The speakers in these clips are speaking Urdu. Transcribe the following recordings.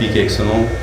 PK 109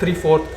3/4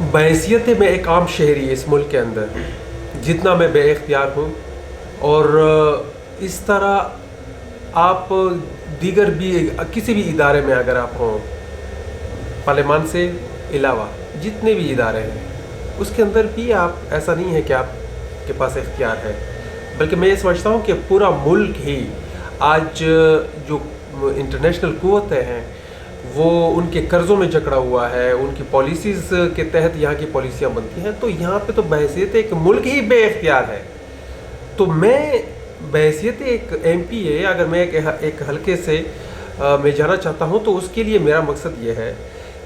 بحیثیت میں ایک عام شہری اس ملک کے اندر جتنا میں بے اختیار ہوں، اور اس طرح آپ دیگر بھی کسی بھی ادارے میں اگر آپ ہوں، پارلیمان سے علاوہ جتنے بھی ادارے ہیں اس کے اندر بھی آپ ایسا نہیں ہے کہ آپ کے پاس اختیار ہے، بلکہ میں یہ سمجھتا ہوں کہ پورا ملک ہی آج جو انٹرنیشنل قوتیں ہیں وہ ان کے قرضوں میں جکڑا ہوا ہے، ان کی پالیسیز کے تحت یہاں کی پالیسیاں بنتی ہیں، تو یہاں پہ تو بحیثیت ایک ملک ہی بے اختیار ہے۔ تو میں بحیثیت ایک ایم پی اے اگر میں ایک حلقے سے میں جانا چاہتا ہوں تو اس کے لیے میرا مقصد یہ ہے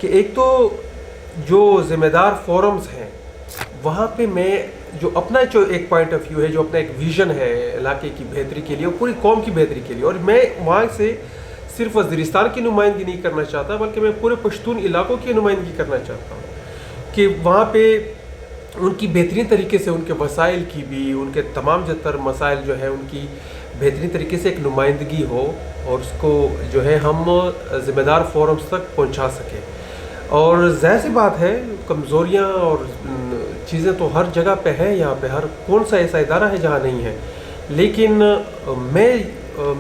کہ ایک تو جو ذمہ دار فورمز ہیں وہاں پہ میں جو اپنا جو ایک پوائنٹ آف ویو ہے، جو اپنا ایک ویژن ہے علاقے کی بہتری کے لیے اور پوری قوم کی بہتری کے لیے، اور میں وہاں سے صرف وزیرستان کی نمائندگی نہیں کرنا چاہتا بلکہ میں پورے پشتون علاقوں کی نمائندگی کرنا چاہتا ہوں کہ وہاں پہ ان کی بہترین طریقے سے ان کے وسائل کی بھی، ان کے تمام تر مسائل جو ہے ان کی بہترین طریقے سے ایک نمائندگی ہو اور اس کو جو ہے ہم ذمہ دار فورمز تک پہنچا سکیں۔ اور ظاہر سی بات ہے کمزوریاں اور چیزیں تو ہر جگہ پہ ہے، یہاں پہ ہر کون سا ایسا ادارہ ہے جہاں نہیں ہے، لیکن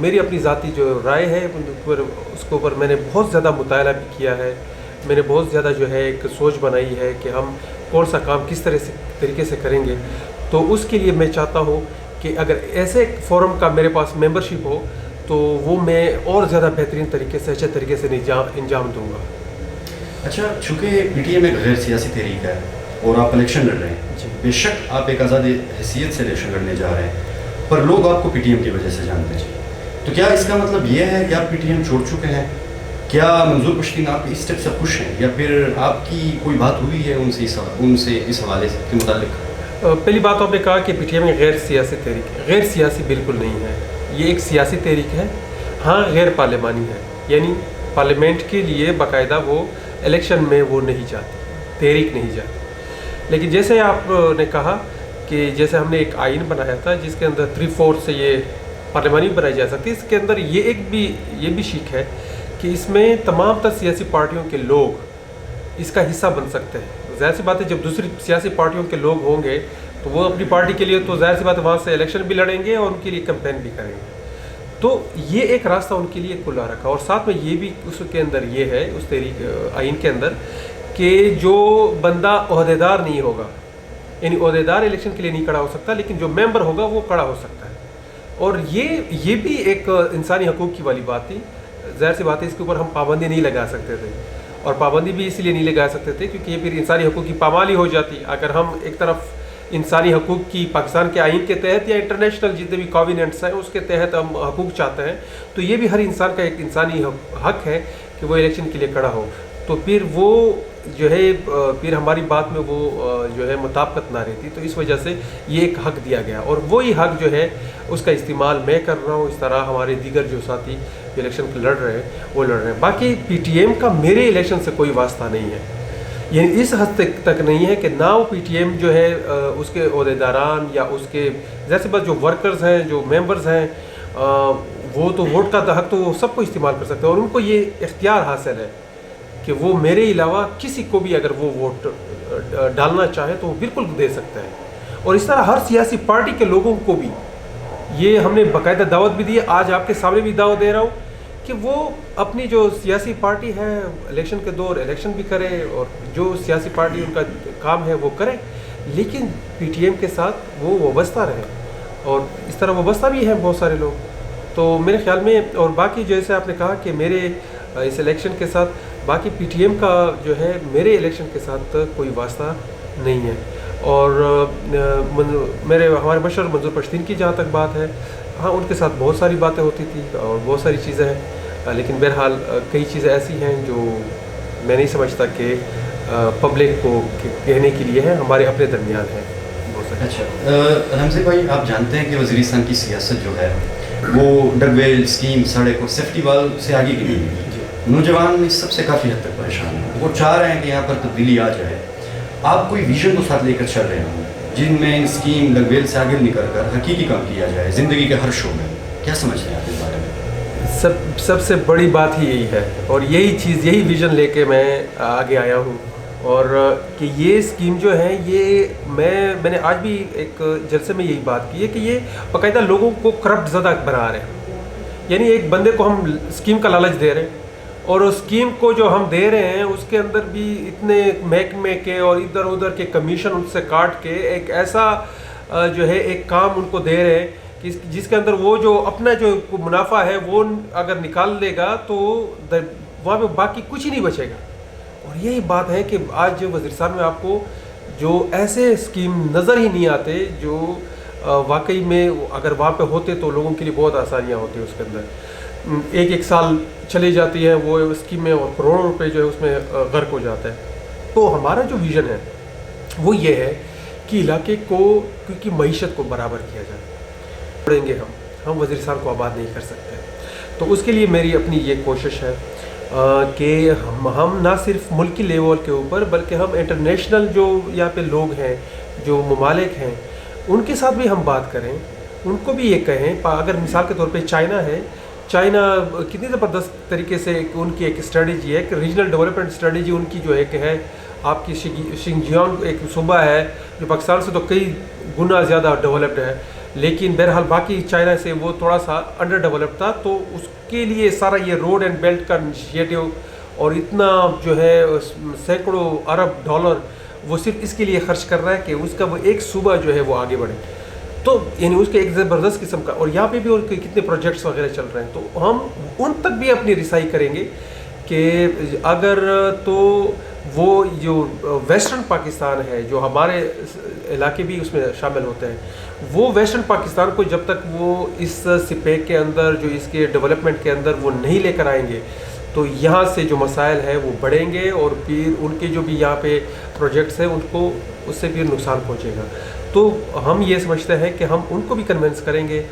میری اپنی ذاتی جو رائے ہے اس کے اوپر میں نے بہت زیادہ مطالعہ بھی کیا ہے، میں نے بہت زیادہ جو ہے ایک سوچ بنائی ہے کہ ہم کون سا کام کس طریقے سے کریں گے۔ تو اس کے لیے میں چاہتا ہوں کہ اگر ایسے فورم کا میرے پاس ممبرشپ ہو تو وہ میں اور زیادہ بہترین طریقے سے اچھے طریقے سے انجام دوں گا۔ اچھا، چونکہ پی ٹی ایم ایک غیر سیاسی تحریک ہے اور آپ الیکشن لڑ رہے ہیں، بے شک آپ ایک آزاد حیثیت سے الیکشن لڑنے جا رہے ہیں، پر لوگ آپ کو پی ٹی ایم کی وجہ سے جانتے ہیں، تو کیا اس کا مطلب یہ ہے کہ آپ پی ٹی ایم چھوڑ چکے ہیں؟ کیا منظور پشتین آپ اس اسٹیپ سے خوش ہیں، یا پھر آپ کی کوئی بات ہوئی ہے ان سے اس حوالے کے متعلق؟ پہلی بات آپ نے کہا کہ پی ٹی ایم ایک غیر سیاسی تحریک ہے۔ غیر سیاسی بالکل نہیں ہے، یہ ایک سیاسی تحریک ہے، ہاں غیر پارلیمانی ہے، یعنی پارلیمنٹ کے لیے باقاعدہ وہ الیکشن میں وہ نہیں جاتی، تحریک نہیں جاتی۔ لیکن جیسے آپ نے کہا کہ جیسے ہم نے ایک آئین بنایا تھا جس کے اندر 3/4 سے یہ پارلیمانی بنائی جا سکتی ہے، اس کے اندر یہ بھی شک ہے کہ اس میں تمام تر سیاسی پارٹیوں کے لوگ اس کا حصہ بن سکتے ہیں۔ ظاہر سی بات ہے جب دوسری سیاسی پارٹیوں کے لوگ ہوں گے تو وہ اپنی پارٹی کے لیے تو ظاہر سی بات ہے وہاں سے الیکشن بھی لڑیں گے اور ان کے لیے کیمپین بھی کریں گے، تو یہ ایک راستہ ان کے لیے کھلا رکھا۔ اور ساتھ میں یہ بھی اس کے اندر یہ ہے اس تحریک آئین کے اندر کہ جو بندہ عہدیدار نہیں ہوگا، یعنی عہدیدار الیکشن کے لیے نہیں کھڑا ہو سکتا لیکن جو ممبر ہوگا وہ کھڑا ہو سکتا ہے، اور یہ بھی ایک انسانی حقوق کی والی بات تھی۔ ظاہر سی بات ہے اس کے اوپر ہم پابندی نہیں لگا سکتے تھے، اور پابندی بھی اس لیے نہیں لگا سکتے تھے کیونکہ یہ پھر انسانی حقوق کی پامالی ہو جاتی۔ اگر ہم ایک طرف انسانی حقوق کی پاکستان کے آئین کے تحت یا انٹرنیشنل جتنے بھی کویننٹس ہیں اس کے تحت ہم حقوق چاہتے ہیں، تو یہ بھی ہر انسان کا ایک انسانی حق ہے کہ وہ الیکشن کے لیے کھڑا ہو، تو پھر وہ جو ہے پھر ہماری بات میں وہ جو ہے مطابقت نہ رہتی، تو اس وجہ سے یہ ایک حق دیا گیا، اور وہی حق جو ہے اس کا استعمال میں کر رہا ہوں، اس طرح ہمارے دیگر جو ساتھی الیکشن لڑ رہے ہیں وہ لڑ رہے ہیں۔ باقی پی ٹی ایم کا میرے الیکشن سے کوئی واسطہ نہیں ہے، یعنی اس حد تک نہیں ہے کہ نہ وہ پی ٹی ایم جو ہے اس کے عہدیداران یا اس کے ظاہر سی بات جو ورکرز ہیں جو ممبرز ہیں وہ تو ووٹ کا حق تو وہ سب کو استعمال کر سکتے ہیں، اور ان کو یہ اختیار حاصل ہے کہ وہ میرے علاوہ کسی کو بھی اگر وہ ووٹ ڈالنا چاہے تو وہ بالکل دے سکتا ہے، اور اس طرح ہر سیاسی پارٹی کے لوگوں کو بھی یہ ہم نے باقاعدہ دعوت بھی دی ہے، آج آپ کے سامنے بھی دعوت دے رہا ہوں کہ وہ اپنی جو سیاسی پارٹی ہے الیکشن کے دور الیکشن بھی کرے، اور جو سیاسی پارٹی ان کا کام ہے وہ کرے، لیکن پی ٹی ایم کے ساتھ وہ وابستہ رہے، اور اس طرح وابستہ بھی ہیں بہت سارے لوگ۔ تو میرے خیال میں، اور باقی جیسے آپ نے کہا کہ میرے اس الیکشن کے ساتھ باقی پی ٹی ایم کا جو ہے میرے الیکشن کے ساتھ کوئی واسطہ نہیں ہے، اور ہمارے مشر منظور پشتین کی جہاں تک بات ہے، ہاں ان کے ساتھ بہت ساری باتیں ہوتی تھی اور بہت ساری چیزیں ہیں، لیکن بہرحال کئی چیزیں ایسی ہیں جو میں نہیں سمجھتا کہ پبلک کو کہنے کے لیے ہے، ہمارے اپنے درمیان ہیں بہت ساری۔ اچھا حمزہ بھائی، آپ جانتے ہیں کہ وزیرستان کی سیاست جو ہے وہ ڈگ ویل اسکیم سڑک اور سیفٹی وال سے آگے کی نہیں ہے، نوجوان اس سب سے کافی حد تک پریشان ہیں، وہ چاہ رہے ہیں کہ یہاں پر تبدیلی آ جائے۔ آپ کوئی ویژن کو ساتھ لے کر چل رہے ہوں جن میں اسکیم ڈگ ویل سے آگے نکل کر حقیقی کام کیا جائے زندگی کے ہر شعبے میں، کیا سمجھتے ہیں آپ اس بارے میں؟ سب سے بڑی بات ہی یہی ہے، اور یہی چیز یہی ویژن لے کے میں آگے آیا ہوں اور کہ یہ اسکیم جو ہے یہ میں نے آج بھی ایک جلسے میں یہی بات کی ہے کہ یہ باقاعدہ لوگوں کو کرپٹ زدہ بنا رہے ہیں. یعنی ایک بندے کو ہم اسکیم کا لالچ دے رہے ہیں اور اس اسکیم کو جو ہم دے رہے ہیں اس کے اندر بھی اتنے محکمے کے اور ادھر ادھر کے کمیشن ان سے کاٹ کے ایک ایسا جو ہے ایک کام ان کو دے رہے ہیں کہ جس کے اندر وہ جو اپنا جو منافع ہے وہ اگر نکال لے گا تو وہاں پہ باقی کچھ ہی نہیں بچے گا. اور یہی بات ہے کہ آج وزیرستان میں آپ کو جو ایسے اسکیم نظر ہی نہیں آتے جو واقعی میں اگر وہاں پہ ہوتے تو لوگوں کے لیے بہت آسانیاں ہوتی ہیں. اس کے اندر ایک سال چلی جاتی ہے وہ اسکیم میں اور کروڑوں روپے جو ہے اس میں غرق ہو جاتا ہے. تو ہمارا جو ویژن ہے وہ یہ ہے کہ علاقے کو کیونکہ معیشت کو برابر کیا جائے. پڑیں گے ہم وزیرستان کو آباد نہیں کر سکتے. تو اس کے لیے میری اپنی یہ کوشش ہے کہ ہم نہ صرف ملکی لیول کے اوپر بلکہ ہم انٹرنیشنل جو یہاں پہ لوگ ہیں جو ممالک ہیں ان کے ساتھ بھی ہم بات کریں, ان کو بھی یہ کہیں. اگر مثال کے طور پہ چائنا ہے, چائنا کتنی زبردست طریقے سے ان کی ایک اسٹریٹجی ہے کہ ریجنل ڈیولپمنٹ اسٹریٹجی ان کی جو ہے کہ ہے آپ کی شنجیانگ ایک صوبہ ہے جو پاکستان سے تو کئی گنا زیادہ ڈیولپڈ ہے, لیکن بہرحال باقی چائنا سے وہ تھوڑا سا انڈر ڈیولپڈ تھا. تو اس کے لیے سارا یہ روڈ اینڈ بیلٹ کا انیشیٹو اور اتنا جو ہے سینکڑوں ارب ڈالر وہ صرف اس کے لیے خرچ کر رہا ہے کہ اس کا وہ ایک صوبہ جو ہے وہ آگے بڑھے. تو یعنی اس کے ایک زبردست قسم کا, اور یہاں پہ بھی اور کتنے پروجیکٹس وغیرہ چل رہے ہیں. تو ہم ان تک بھی اپنی رسائی کریں گے کہ اگر تو وہ جو ویسٹرن پاکستان ہے جو ہمارے علاقے بھی اس میں شامل ہوتے ہیں, وہ ویسٹرن پاکستان کو جب تک وہ اس سپیک کے اندر جو اس کے ڈیولپمنٹ کے اندر وہ نہیں لے کر آئیں گے تو یہاں سے جو مسائل ہیں وہ بڑھیں گے اور پھر ان کے جو بھی یہاں پہ پروجیکٹس ہیں ان کو اس سے پھر نقصان پہنچے گا. تو ہم یہ سمجھتے ہیں کہ ہم ان کو بھی کنونس کریں گے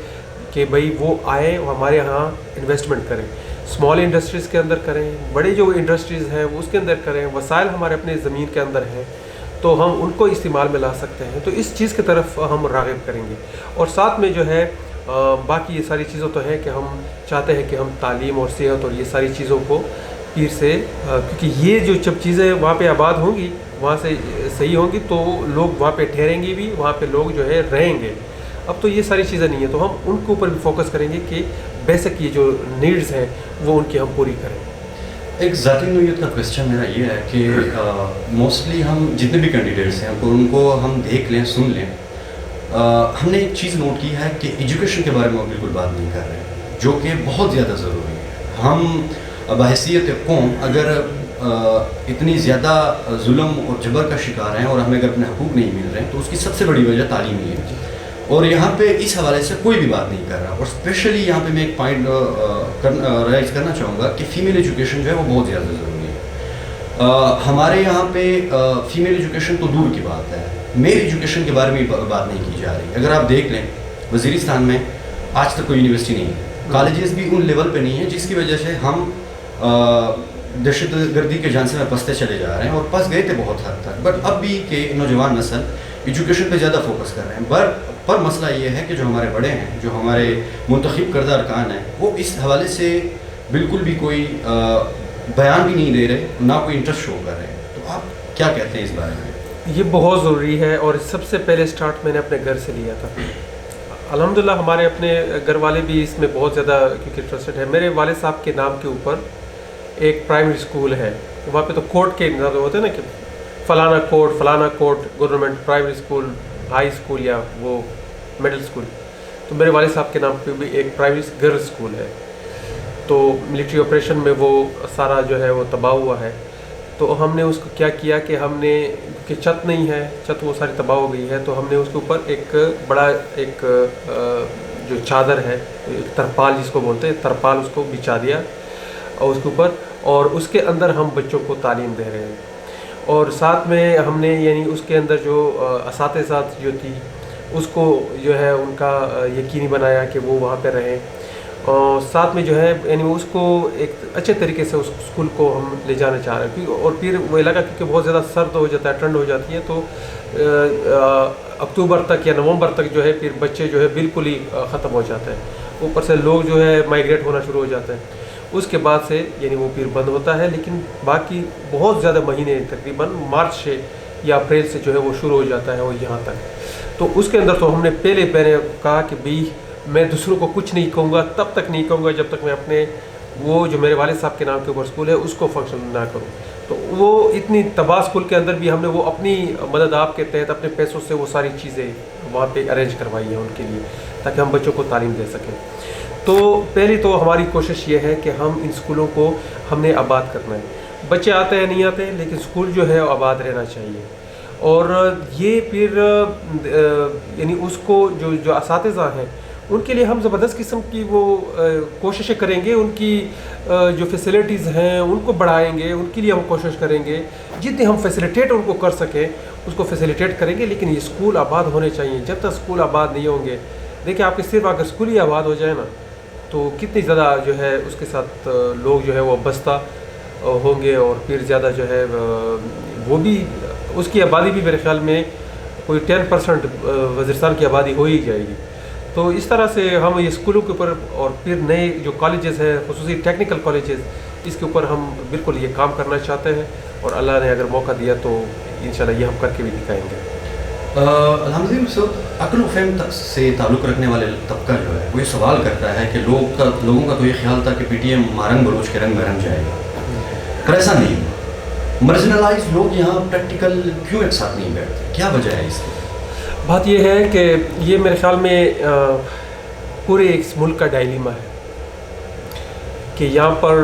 کہ بھئی وہ آئیں اور ہمارے یہاں انویسٹمنٹ کریں, اسمال انڈسٹریز کے اندر کریں, بڑے جو انڈسٹریز ہیں وہ اس کے اندر کریں. وسائل ہمارے اپنے زمین کے اندر ہیں تو ہم ان کو استعمال میں لا سکتے ہیں. تو اس چیز کی طرف ہم راغب کریں گے. اور ساتھ میں جو ہے باقی یہ ساری چیزوں تو ہے کہ ہم چاہتے ہیں کہ ہم تعلیم اور صحت اور یہ ساری چیزوں کو پیر سے, کیونکہ یہ جو جب چیزیں وہاں پہ آباد ہوں گی وہاں سے صحیح ہوں گی تو لوگ وہاں پہ ٹھہریں گے بھی, وہاں پہ لوگ جو ہے رہیں گے. اب تو یہ ساری چیزیں نہیں ہیں تو ہم ان کے اوپر بھی فوکس کریں گے کہ بیسک یہ جو نیڈز ہیں وہ ان کی ہم پوری کریں. ایک ذاتی نوعیت کا کویسچن میرا یہ ہے کہ موسٹلی ہم جتنے بھی کینڈیڈیٹس ہیں ان کو ہم دیکھ لیں سن لیں, ہم نے ایک چیز نوٹ کی ہے کہ ایجوکیشن کے بارے میں بالکل بات نہیں کر رہے ہیں جو کہ بہت زیادہ ضروری ہے. ہم بحیثیت قوم اگر اتنی زیادہ ظلم اور جبر کا شکار ہیں اور ہمیں اگر اپنے حقوق نہیں مل رہے ہیں تو اس کی سب سے بڑی وجہ تعلیم ہی ہے. اور یہاں پہ اس حوالے سے کوئی بھی بات نہیں کر رہا. اور اسپیشلی یہاں پہ میں ایک پوائنٹ رائز کرنا چاہوں گا کہ فیمیل ایجوکیشن جو ہے وہ بہت زیادہ ضروری ہے. ہمارے یہاں پہ فیمیل ایجوکیشن تو دور کی بات ہے, میل ایجوکیشن کے بارے میں بات نہیں کی جا رہی. اگر آپ دیکھ لیں وزیرستان میں آج تک کوئی یونیورسٹی نہیں ہے, کالجز بھی ان لیول پہ نہیں ہیں, جس کی وجہ سے ہم دہشت گردی کے جانسے میں پستے چلے جا رہے ہیں اور پس گئے تھے بہت حد تک. بٹ اب بھی کہ نوجوان نسل ایجوکیشن پہ زیادہ فوکس کر رہے ہیں. پر مسئلہ یہ ہے کہ جو ہمارے بڑے ہیں, جو ہمارے منتخب کردہ ارکان ہیں, وہ اس حوالے سے بالکل بھی کوئی بیان بھی نہیں دے رہے, نہ کوئی انٹرسٹ شو کر رہے ہیں. تو آپ کیا کہتے ہیں اس بارے میں؟ یہ بہت ضروری ہے اور سب سے پہلے سٹارٹ میں نے اپنے گھر سے لیا تھا. الحمدللہ ہمارے اپنے گھر والے بھی اس میں بہت زیادہ کیونکہ انٹرسٹڈ ہے. میرے والد صاحب کے نام کے اوپر ایک پرائمری اسکول ہے, وہاں پہ تو کوٹ کے ہوتے ہیں نا کہ فلانا کوٹ government primary school, high school یا وہ مڈل اسکول. تو میرے والد صاحب کے نام پہ بھی ایک پرائمری گرلز اسکول ہے. تو ملٹری آپریشن میں وہ سارا جو ہے وہ تباہ ہوا ہے. تو ہم نے اس کو کیا کیا کہ ہم نے کہ چھت نہیں ہے, چھت وہ ساری تباہ ہو گئی ہے, تو ہم نے اس کے اوپر ایک بڑا ایک جو چادر ہے, ایک ترپال جس کو بولتے ہیں, ترپال اس کو بچھا دیا اور اس کے اوپر, اور اس کے اندر ہم بچوں کو تعلیم دے رہے ہیں. اور ساتھ میں ہم نے یعنی اس کے اندر جو اساتذہ جو تھی اس کو جو ہے ان کا یقینی بنایا کہ وہ وہاں پہ رہیں. اور ساتھ میں جو ہے یعنی اس کو ایک اچھے طریقے سے اس اسکول کو ہم لے جانا چاہ رہے ہیں. اور پھر وہ علاقہ کیونکہ بہت زیادہ سرد ہو جاتا ہے, ٹھنڈ ہو جاتی ہے, تو اکتوبر تک یا نومبر تک جو ہے پھر بچے جو ہے بالکل ہی ختم ہو جاتے ہیں. اوپر سے لوگ جو ہے مائیگریٹ ہونا شروع ہو جاتے ہیں. اس کے بعد سے یعنی وہ پھر بند ہوتا ہے، لیکن باقی بہت زیادہ مہینے تقریباً مارچ سے یا اپریل سے جو ہے وہ شروع ہو جاتا ہے وہ یہاں تک۔ تو اس کے اندر تو ہم نے پہلے میں نے کہا کہ بھئی میں دوسروں کو کچھ نہیں کہوں گا، تب تک نہیں کہوں گا جب تک میں اپنے وہ جو میرے والد صاحب کے نام کے اوپر اسکول ہے اس کو فنکشن نہ کروں۔ تو وہ اتنی تباہ اسکول کے اندر بھی ہم نے وہ اپنی مدد آپ کے تحت اپنے پیسوں سے وہ ساری چیزیں وہاں پہ ارینج کروائی ہیں ان کے لیے، تاکہ ہم بچوں کو تعلیم دے سکیں۔ تو پہلی تو ہماری کوشش یہ ہے کہ ہم ان اسکولوں کو ہم نے آباد کرنا ہے۔ بچے آتے ہیں نہیں آتے، لیکن اسکول جو ہے آباد رہنا چاہیے۔ اور یہ پھر یعنی اس کو جو اساتذہ ہیں ان کے لیے ہم زبردست قسم کی وہ کوششیں کریں گے، ان کی جو فیسلٹیز ہیں ان کو بڑھائیں گے، ان کے لیے ہم کوشش کریں گے جتنی ہم فیسلیٹیٹ ان کو کر سکیں اس کو فیسلیٹیٹ کریں گے۔ لیکن یہ اسکول آباد ہونے چاہیے۔ جب تک اسکول آباد نہیں ہوں گے، دیکھیں آپ کے صرف اگر اسکول ہی آباد ہو جائے نا تو کتنی زیادہ جو ہے اس کے ساتھ لوگ جو ہے وہ وابستہ ہوں گے، اور پھر زیادہ جو ہے وہ بھی اس کی آبادی بھی میرے خیال میں کوئی 10% وزیرستان کی آبادی ہو ہی جائے گی۔ تو اس طرح سے ہم یہ اسکولوں کے اوپر اور پھر نئے جو کالجز ہیں خصوصی ٹیکنیکل کالجز، اس کے اوپر ہم بالکل یہ کام کرنا چاہتے ہیں، اور اللہ نے اگر موقع دیا تو انشاءاللہ یہ ہم کر کے بھی دکھائیں گے۔ الحمد عقل و فہم سے تعلق رکھنے والے طبقہ جو ہے وہ یہ سوال کرتا ہے کہ لوگوں کا تو یہ خیال تھا کہ P T M Mahrang Baloch کے رنگ میں رنگ جائے گا، پر ایسا نہیں ہوا۔ مرجنلائز لوگ یہاں پریکٹیکل کیوں ایک ساتھ نہیں بیٹھتے، کیا وجہ ہے اس کی؟ بات یہ ہے کہ یہ میرے خیال میں پورے اس ملک کا ڈائلیما ہے کہ یہاں پر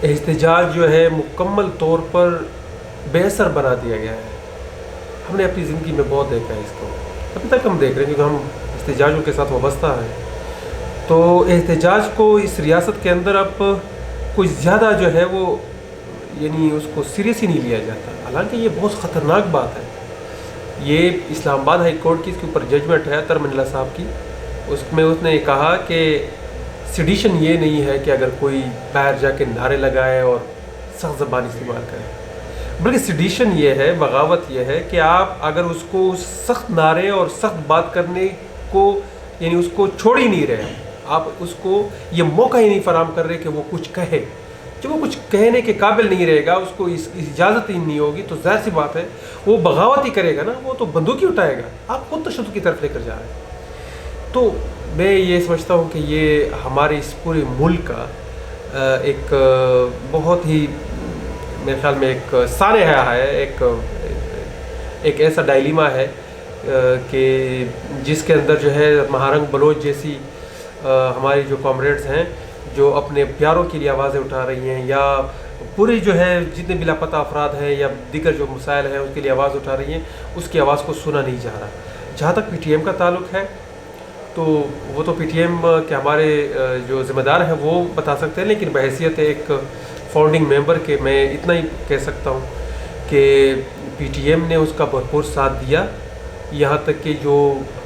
احتجاج جو ہے مکمل طور پر بے اثر بنا دیا گیا ہے۔ ہم نے اپنی زندگی میں بہت دیکھا ہے اس کو، ابھی تک ہم دیکھ رہے ہیں کیونکہ ہم احتجاجوں کے ساتھ وابستہ ہیں۔ تو احتجاج کو اس ریاست کے اندر اب کوئی زیادہ جو ہے وہ یعنی اس کو سیریس ہی نہیں لیا جاتا، حالانکہ یہ بہت خطرناک بات ہے۔ یہ اسلام آباد ہائی کورٹ کی اس کے اوپر ججمنٹ ہے ترمن اللہ صاحب کی، اس میں اس نے کہا کہ سیڈیشن یہ نہیں ہے کہ اگر کوئی باہر جا کے نعرے لگائے اور سخت زبان استعمال کرے، بلکہ سیڈیشن یہ ہے، بغاوت یہ ہے کہ آپ اگر اس کو سخت نعرے اور سخت بات کرنے کو یعنی اس کو چھوڑ ہی نہیں رہے، آپ اس کو یہ موقع ہی نہیں فراہم کر رہے کہ وہ کچھ کہے۔ جب وہ کچھ کہنے کے قابل نہیں رہے گا، اس کو اجازت ہی نہیں ہوگی، تو ظاہر سی بات ہے وہ بغاوت ہی کرے گا نا، وہ تو بندوق ہی اٹھائے گا، آپ خود تشدد کی طرف لے کر جا رہے ہیں۔ تو میں یہ سمجھتا ہوں کہ یہ ہمارے اس پورے ملک کا ایک بہت ہی میرے خیال میں ایک سانحہ ہے، ایک ایسا ڈائلیما ہے کہ جس کے اندر جو ہے مہارنگ بلوچ جیسی ہماری جو کامریڈز ہیں جو اپنے پیاروں کے لیے آوازیں اٹھا رہی ہیں، یا پوری جو ہے جتنے بھی لاپتہ افراد ہیں یا دیگر جو مسائل ہیں اس کے لیے آواز اٹھا رہی ہیں، اس کی آواز کو سنا نہیں جا رہا۔ جہاں تک پی ٹی ایم کا تعلق ہے تو وہ تو پی ٹی ایم کے ہمارے جو ذمہ دار ہیں وہ بتا سکتے ہیں، لیکن بحیثیت ایک فاؤنڈنگ ممبر کے میں اتنا ہی کہہ سکتا ہوں کہ پی ٹی ایم نے اس کا بھرپور ساتھ دیا، یہاں تک کہ جو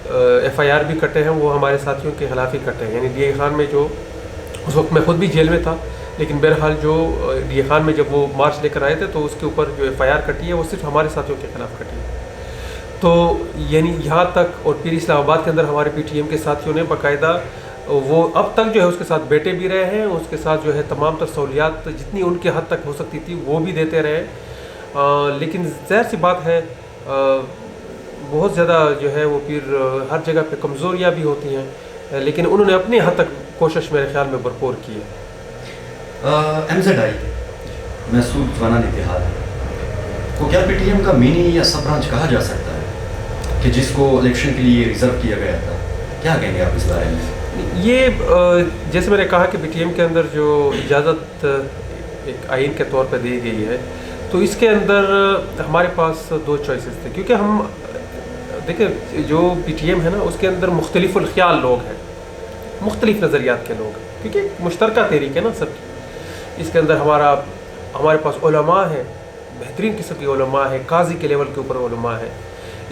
ایف آئی آر بھی کٹے ہیں وہ ہمارے ساتھیوں کے خلاف ہی کٹے ہیں۔ یعنی ڈی اے خان میں جو اس وقت میں خود بھی جیل میں تھا، لیکن بہرحال جو ڈی اے خان میں جب وہ مارچ لے کر آئے تھے تو اس کے اوپر جو ایف آئی آر کٹی ہے وہ صرف ہمارے ساتھیوں کے خلاف کٹی ہے۔ تو یعنی یہاں تک، اور پھر اسلام آباد کے اندر ہمارے پی ٹی ایم کے ساتھیوں نے باقاعدہ وہ اب تک جو ہے اس کے ساتھ بیٹھے بھی رہے ہیں، اس کے ساتھ جو ہے تمام تر سہولیات جتنی ان کے حد تک ہو سکتی تھی وہ بھی دیتے رہے، لیکن ظاہر سی بات ہے بہت زیادہ جو ہے وہ پھر ہر جگہ پہ کمزوریاں بھی ہوتی ہیں، لیکن انہوں نے اپنی حد تک کوشش میرے خیال میں بھرپور کی ہے۔ ایم زیڈ آئی محسود زبانان اتحاد کو کیا پی ٹی ایم کا مینی یا سب برانچ کہا جا سکتا ہے کہ جس کو الیکشن کے لیے ریزرو کیا گیا تھا؟ کیا کہیں گے آپ اس بارے میں؟ یہ جیسے میں نے کہا کہ پی ٹی ایم کے اندر جو اجازت ایک آئین کے طور پہ دی گئی ہے، تو اس کے اندر ہمارے پاس دو چوائسیز تھے، کیونکہ ہم دیکھیں جو پی ٹی ایم ہے نا اس کے اندر مختلف الخیال لوگ ہیں، مختلف نظریات کے لوگ ہیں، کیونکہ مشترکہ تحریک ہے نا سب کی۔ اس کے اندر ہمارے پاس علماء ہیں، بہترین قسم کے علماء ہیں، قاضی کے لیول کے اوپر علماء ہیں۔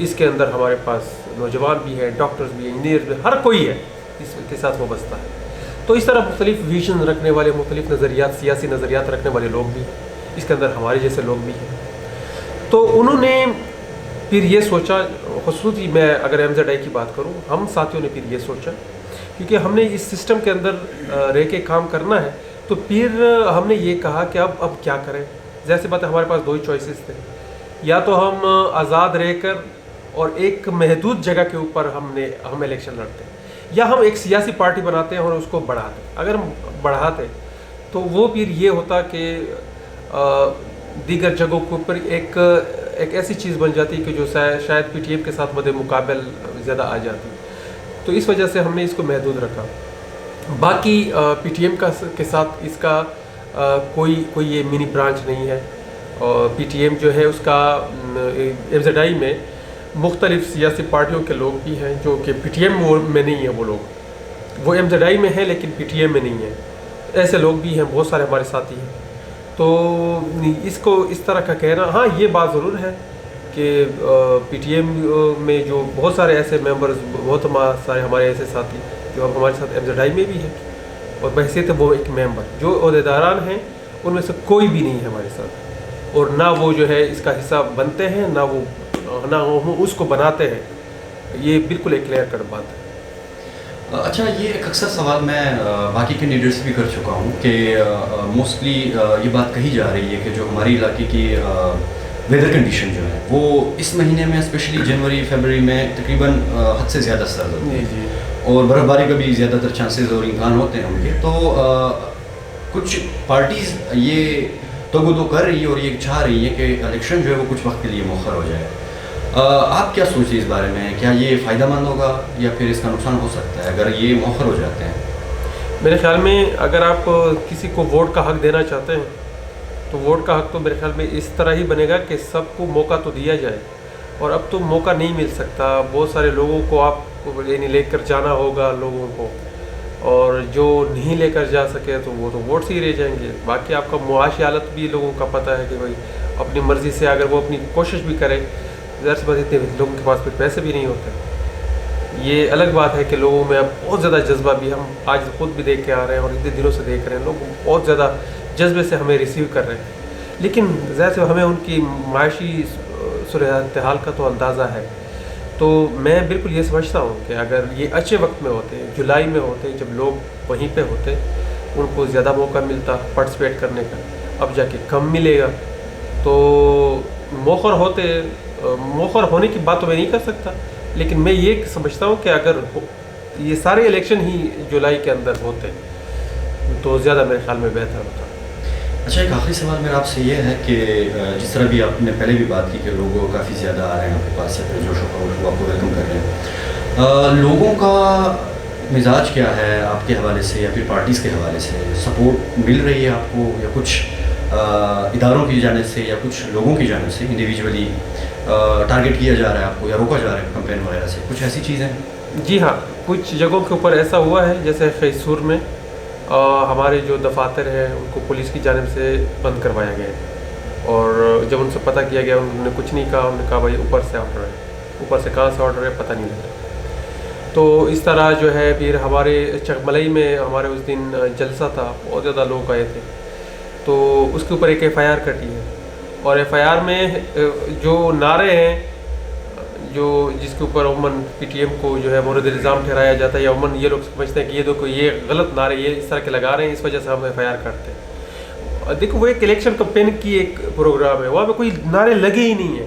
اس کے اندر ہمارے پاس نوجوان بھی ہیں، ڈاکٹرز بھی ہیں، انجینئر بھی، ہر کوئی ہے اس کے ساتھ وابستہ ہے۔ تو اس طرح مختلف ویژن رکھنے والے، مختلف نظریات، سیاسی نظریات رکھنے والے لوگ بھی اس کے اندر ہمارے جیسے لوگ بھی ہیں۔ تو انہوں نے پھر یہ سوچا، خصوصی میں اگر ایم زیڈ آئی کی بات کروں، ہم ساتھیوں نے پھر یہ سوچا، کیونکہ ہم نے اس سسٹم کے اندر رہ کے کام کرنا ہے، تو پھر ہم نے یہ کہا کہ اب کیا کریں. ظاہر سی بات ہے ہمارے پاس 2 ہی چوائسیز تھے, یا تو ہم آزاد رہ کر اور ایک محدود جگہ کے اوپر ہم الیکشن لڑتے ہیں, یا ہم ایک سیاسی پارٹی بناتے ہیں اور اس کو بڑھاتے. اگر ہم بڑھاتے تو وہ پھر یہ ہوتا کہ دیگر جگہوں کے اوپر ایک ایسی چیز بن جاتی کہ جو شاید پی ٹی ایم کے ساتھ مد مقابل زیادہ آ جاتی. تو اس وجہ سے ہم نے اس کو محدود رکھا. باقی پی ٹی ایم کے ساتھ اس کا کوئی یہ منی برانچ نہیں ہے. اور پی ٹی ایم جو ہے اس کا ایم زیڈ آئی میں مختلف سیاسی پارٹیوں کے لوگ بھی ہیں جو کہ پی ٹی ایم میں نہیں ہیں. وہ ایم زیڈ آئی میں ہیں لیکن پی ٹی ایم میں نہیں ہیں. ایسے لوگ بھی ہیں, بہت سارے ہمارے ساتھی ہیں. تو اس کو اس طرح کا کہنا, ہاں یہ بات ضرور ہے کہ پی ٹی ایم میں جو بہت سارے ایسے ممبرز, بہت سارے ہمارے ایسے ساتھی جو اب ہمارے ساتھ ایم زیڈ آئی میں بھی ہیں, اور بحیثیت وہ ایک ممبر, جو عہدیداران ہیں ان میں سے کوئی بھی نہیں ہے ہمارے ساتھ, اور نہ وہ جو ہے اس کا حصہ بنتے ہیں, نہ وہ اس کو بناتے ہیں. یہ بالکل ایک کلیئر کٹ بات ہے. اچھا, یہ ایک اکثر سوال میں باقی کینڈیڈیٹ سے بھی کر چکا ہوں کہ موسٹلی یہ بات کہی جا رہی ہے کہ جو ہماری علاقے کی ویدر کنڈیشن جو ہے وہ اس مہینے میں اسپیشلی جنوری فیبرری میں تقریباً حد سے زیادہ سرد ہوتی ہے, اور برف باری کا بھی زیادہ تر چانسز اور امکان ہوتے ہیں ان کے. تو کچھ پارٹیز یہ تو کر رہی ہے اور یہ چاہ رہی ہے کہ الیکشن جو ہے وہ کچھ وقت کے لیے مؤخر ہو جائے. آپ کیا سوچتے ہیں اس بارے میں؟ کیا یہ فائدہ مند ہوگا یا پھر اس کا نقصان ہو سکتا ہے اگر یہ مؤخر ہو جاتے ہیں؟ میرے خیال میں اگر آپ کسی کو ووٹ کا حق دینا چاہتے ہیں تو ووٹ کا حق تو میرے خیال میں اس طرح ہی بنے گا کہ سب کو موقع تو دیا جائے, اور اب تو موقع نہیں مل سکتا. بہت سارے لوگوں کو آپ کو یعنی لے کر جانا ہوگا لوگوں کو, اور جو نہیں لے کر جا سکے تو وہ تو ووٹ سے ہی رہ جائیں گے. باقی آپ کا معاشی حالت بھی لوگوں کا پتہ ہے کہ بھائی اپنی مرضی سے اگر وہ اپنی کوشش بھی کرے, ظاہر سی بات اتنے لوگوں کے پاس پھر پیسے بھی نہیں ہوتے. یہ الگ بات ہے کہ لوگوں میں اب بہت زیادہ جذبہ بھی, ہم آج خود بھی دیکھ کے آ رہے ہیں اور اتنے دنوں سے دیکھ رہے ہیں, لوگ بہت زیادہ جذبے سے ہمیں ریسیو کر رہے ہیں. لیکن ظاہر سے ہمیں ان کی معاشی صورتحال کا تو اندازہ ہے. تو میں بالکل یہ سمجھتا ہوں کہ اگر یہ اچھے وقت میں ہوتے, جولائی میں ہوتے, جب لوگ وہیں پہ ہوتے, ان کو زیادہ موقع ملتا پارٹیسپیٹ کرنے کا. اب جا کے کم ملے گا. تو مؤخر ہونے کی بات تو میں نہیں کر سکتا, لیکن میں یہ سمجھتا ہوں کہ اگر یہ سارے الیکشن ہی جولائی کے اندر ہوتے تو زیادہ میرے خیال میں بہتر ہوتا. اچھا, ایک آخری سوال میرا آپ سے یہ ہے کہ جس طرح بھی آپ نے پہلے بھی بات کی کہ لوگ کافی زیادہ آ رہے ہیں آپ کے پاس, یا پھر جوش و خروش وہ آپ کو ویلکم کر رہے ہیں, لوگوں کا مزاج کیا ہے آپ کے حوالے سے یا پھر پارٹیز کے حوالے سے؟ سپورٹ مل رہی ہے آپ کو, یا کچھ اداروں کی جانب سے یا کچھ لوگوں کی جانب سے انڈیویجولی ٹارگٹ کیا جا رہا ہے آپ کو یا روکا جا رہا ہے کمپین وغیرہ سے؟ کچھ ایسی چیزیں؟ جی ہاں, کچھ جگہوں کے اوپر ایسا ہوا ہے, جیسے خیسور میں ہمارے جو دفاتر ہیں ان کو پولیس کی جانب سے بند کروایا گیا ہے, اور جب ان سے پتہ کیا گیا انہوں نے کچھ نہیں کہا. انہوں نے کہا بھائی اوپر سے آرڈر ہے, اوپر سے کہاں سے آرڈر ہے پتہ نہیں لگا. تو اس طرح جو ہے پھر ہمارے چکملئی میں ہمارے اس دن جلسہ تھا, بہت زیادہ لوگ آئے تھے, تو اس کے اوپر ایک ایف آئی آر کٹی ہے, اور ایف آئی آر میں جو نعرے ہیں جس کے اوپر عموماً پی ٹی ایم کو جو ہے مورد الزام ٹھہرایا جاتا ہے, یا عموماً یہ لوگ سمجھتے ہیں کہ یہ غلط نعرے یہ اس طرح کے لگا رہے ہیں, اس وجہ سے ہم ایف آئی آر کرتے ہیں. دیکھو وہ ایک الیکشن کمپین کی ایک پروگرام ہے, وہاں پہ کوئی نعرے لگے ہی نہیں ہیں,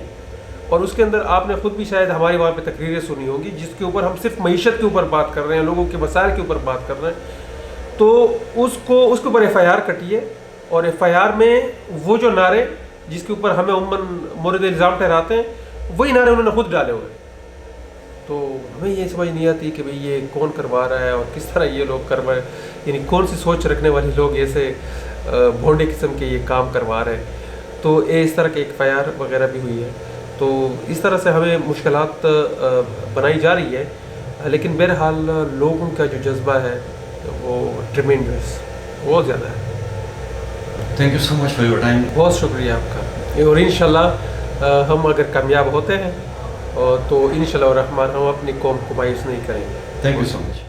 اور اس کے اندر آپ نے خود بھی شاید ہماری وہاں پہ تقریریں سنی ہوں گی جس کے اوپر ہم صرف معیشت کے اوپر بات کر رہے ہیں, لوگوں کے مسائل کے اوپر بات کر رہے ہیں. تو اس کے اوپر ایف آئی آر کٹی ہے, اور ایف آئی آر میں وہ جو نعرے جس کے اوپر ہمیں عموماً مورد الزام ٹھہراتے ہیں وہی نعرے انہوں نے خود ڈالے ہوئے. تو ہمیں یہ سمجھ نہیں آتی کہ بھئی یہ کون کروا رہا ہے اور کس طرح یہ لوگ کروا رہے ہیں, یعنی کون سی سوچ رکھنے والے لوگ ایسے بھونڈے قسم کے یہ کام کروا رہے ہیں. تو اس طرح کے ایک ایف آئی آر وغیرہ بھی ہوئی ہے. تو اس طرح سے ہمیں مشکلات بنائی جا رہی ہے, لیکن بہرحال لوگوں کا جو جذبہ ہے وہ ٹریمینڈس بہت زیادہ ہے. Thank you so much for your time. بہت شکریہ آپ کا, اور انشاءاللہ ہم اگر کامیاب ہوتے ہیں تو انشاءاللہ الرحمن ہم اپنی قوم کو مایوس نہیں کریں گے. Thank you so much.